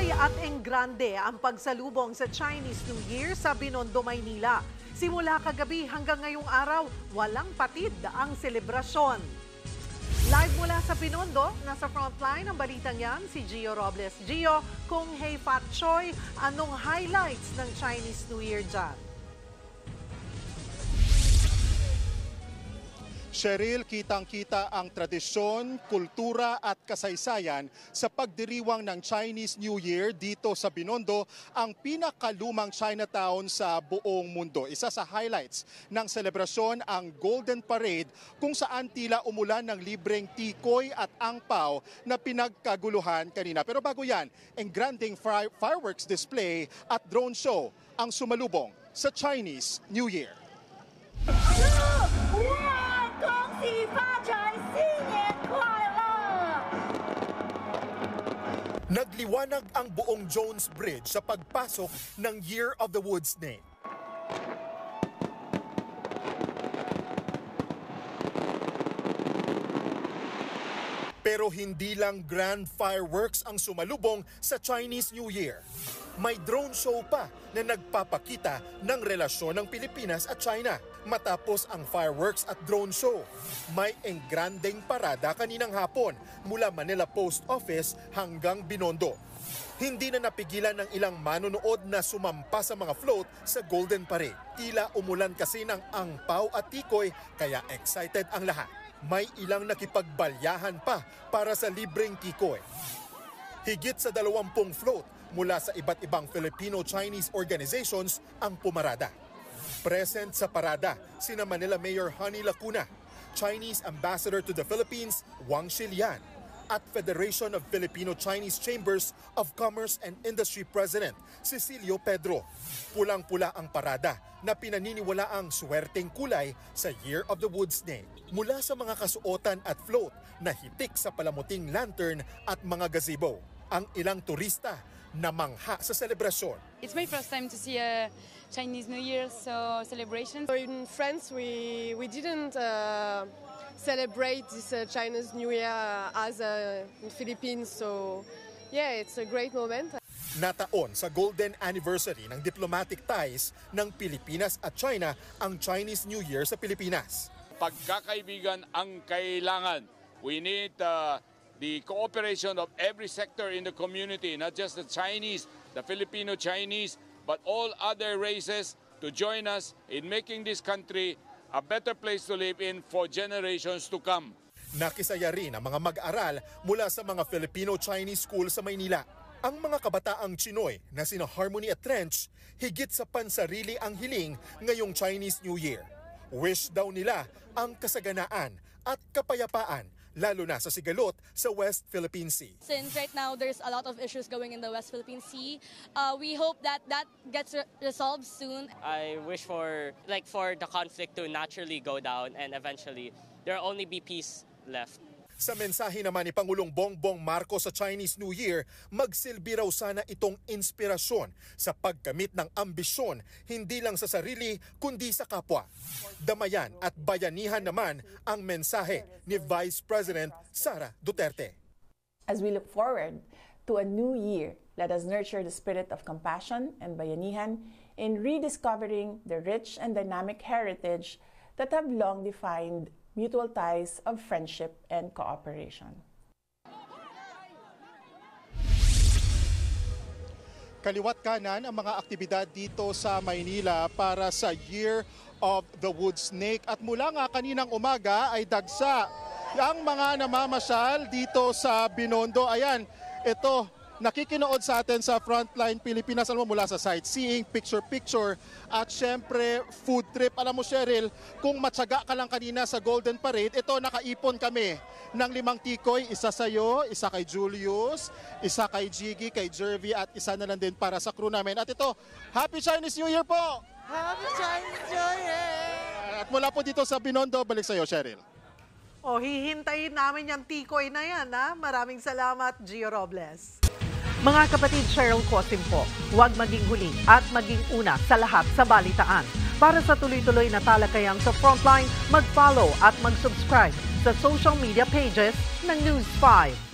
Tikoy at enggrande ang pagsalubong sa Chinese New Year sa Binondo, Maynila. Simula kagabi hanggang ngayong araw, walang patid ang selebrasyon. Live mula sa Binondo, nasa frontline ng balitang yan, si Gio Robles. Gio, kung hey Pat Choy, anong highlights ng Chinese New Year dyan? Cheryl, kitang-kita ang tradisyon, kultura at kasaysayan sa pagdiriwang ng Chinese New Year dito sa Binondo, ang pinakalumang Chinatown sa buong mundo. Isa sa highlights ng selebrasyon ang Golden Parade kung saan tila umulan ng libreng tikoy at angpaw na pinagkaguluhan kanina. Pero bago yan, engranding fireworks display at drone show ang sumalubong sa Chinese New Year. Nagliwanag ang buong Jones Bridge sa pagpasok ng Year of the Wood Snake. Pero hindi lang grand fireworks ang sumalubong sa Chinese New Year. May drone show pa na nagpapakita ng relasyon ng Pilipinas at China. Matapos ang fireworks at drone show, may engrandeng parada kaninang hapon mula Manila Post Office hanggang Binondo. Hindi na napigilan ng ilang manonood na sumampa sa mga float sa Golden Parade. Tila umulan kasi ng angpaw at tikoy kaya excited ang lahat. May ilang nakipagbalyahan pa para sa libreng tikoy. Higit sa 20 float mula sa iba't ibang Filipino-Chinese organizations ang pumarada. Present sa parada, sina Manila Mayor Honey Lacuna, Chinese Ambassador to the Philippines Wang Shilian, at Federation of Filipino-Chinese Chambers of Commerce and Industry President Cecilio Pedro. Pulang-pula ang parada na pinaniniwala ang swerteng kulay sa Year of the Wood Snake. Mula sa mga kasuotan at float na hitik sa palamuting lantern at mga gazebo, ang ilang turista namangha sa selebrasyon. It's my first time to see a Chinese New Year celebration. In France, we didn't celebrate this Chinese New Year as in Philippines, so yeah, it's a great moment. Nataon sa golden anniversary ng diplomatic ties ng Pilipinas at China ang Chinese New Year sa Pilipinas. Pagkakaibigan ang kailangan. We need the cooperation of every sector in the community, not just the Chinese, the Filipino-Chinese, but all other races to join us in making this country a better place to live in for generations to come. Nakisaya rin ang mga mag-aral mula sa mga Filipino-Chinese school sa Maynila. Ang mga kabataang Chinoy na sina Harmony at Trench, higit sa pansarili ang hiling ngayong Chinese New Year. Wish daw nila ang kasaganaan at kapayapaan, lalo na sa sigalot sa West Philippine Sea. Since right now there's a lot of issues going in the West Philippine Sea, we hope that gets resolved soon. I wish for the conflict to naturally go down and eventually there will only be peace left. Sa mensahe naman ni Pangulong Bongbong Marcos sa Chinese New Year, magsilbi raw sana itong inspirasyon sa pagkamit ng ambisyon, hindi lang sa sarili kundi sa kapwa. Damayan at bayanihan naman ang mensahe ni Vice President Sara Duterte. As we look forward to a new year, let us nurture the spirit of compassion and bayanihan in rediscovering the rich and dynamic heritage that have long defined mutual ties of friendship and cooperation. Kaliwat kanan ang mga aktibidad dito sa Maynila para sa Year of the Wood Snake. At mula nga kaninang umaga ay dagsa ang mga namamasyal dito sa Binondo. Ayan, ito, nakikinood sa atin sa Frontline Pilipinas, alam mo, mula sa sightseeing, picture-picture, at syempre food trip. Alam mo, Cheryl, kung matyaga ka lang kanina sa Golden Parade, ito, nakaipon kami ng 5 tikoy, isa sa'yo, isa kay Julius, isa kay Jiggy, kay Jervy, at isa na lang din para sa crew namin. At ito, Happy Chinese New Year po! Happy Chinese New Year! At mula po dito sa Binondo, balik sa'yo, Cheryl. O, hihintayin namin yung tikoy na yan, ha? Maraming salamat, Gio Robles. Mga kapatid, Cheryl Cosim po, huwag maging huli at maging una sa lahat sa balitaan. Para sa tuloy-tuloy na talakayang sa Frontline, mag-follow at mag-subscribe sa social media pages ng News 5.